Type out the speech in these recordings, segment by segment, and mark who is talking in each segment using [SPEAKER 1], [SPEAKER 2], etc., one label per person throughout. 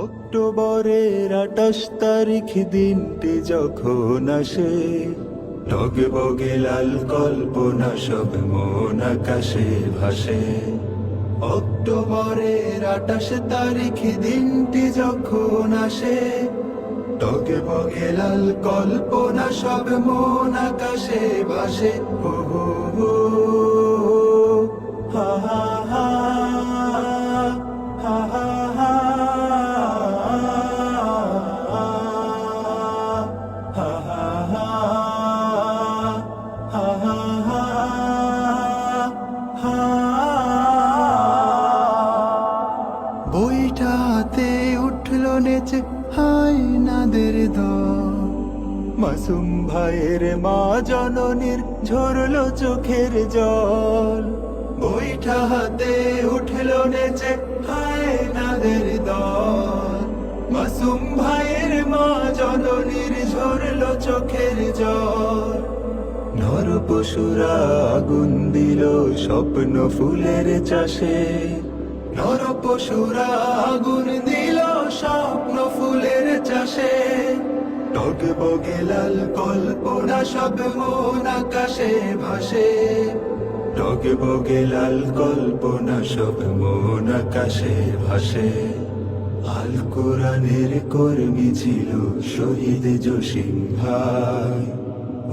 [SPEAKER 1] অক্টোবরের 28 তারিখ দিনটি যখন আসে, টগবগে লাল কল্পনা সব মন আকাশে ভাসে। অক্টোবরের 28 তারিখ দিনটি যখন আসে, টগবগে লাল কল্পনা সব মন আকাশে ভাসে। হো হো হো, হা হা হা, হা হা হা, বইটাতে উঠলো নেচে হায় নাদের দল, মাসুম ভাইয়ের মা জননীর ঝরলো চোখের জল। বইটা হাতে উঠলো নেচে হায় নাদের দল, মাসুম ভাইয়ের মা জননীর ঝরলো চোখের জল। নর পশুরা আগুন দিল স্বপ্ন ফুলের চাষে, নর পশুরা আগুন দিল স্বপ্ন ফুলের চাষে। টগবগে লাল কল্পনা সব মন আকাশে ভাসে, টগবগে লাল কল্পনা সব মন আকাশে ভাসে। আল কোরআনের কর্মী ছিল শহীদ জসিম ভাই,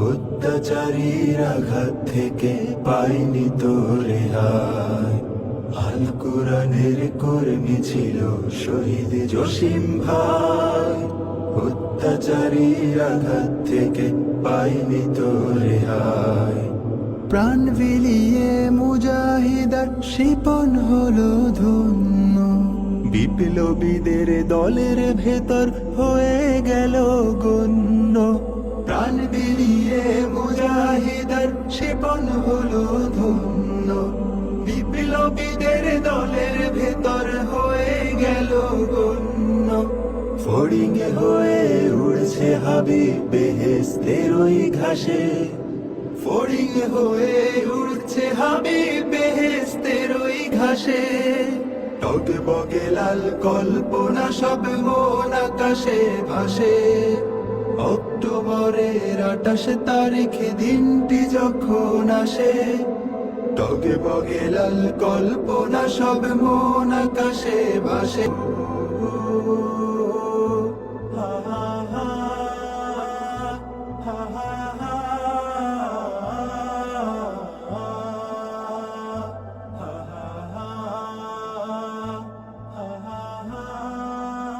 [SPEAKER 1] অত্যাচারীর আঘাত থেকে পাইনি তো রেহাই। আল কোরআনের কর্মী ছিল শহীদ জসিম ভাই, অত্যাচারীর আঘাত থেকে পাইনি তো রেহাই। প্রাণ বিলিয়ে মুজাহিদার শিপন হলো ধন্য, বিপ্লবীদের দলের ভেতর হয়ে গেল গণ্য। প্রাণ বিলিয়ে মুজাহিদার শিপন হলো ধন্য, বিপ্লবীদের দলের ভেতর হয়ে গেল গণ্য। ফড়িং হয়ে উড়ছে হাবিব বেহেশতের ওই ঘাসে, ফড়িং হয়ে উড়ছে হাবিব বেহেশতের ওই ঘাসে। টগবগে লাল কল্পনা সব মন আকাশে ভাসে। অক্টোবরের 28 তারিখ দিনটি যখন আসে, টগবগে লাল কল্পনা সব মন আকাশে ভাসে।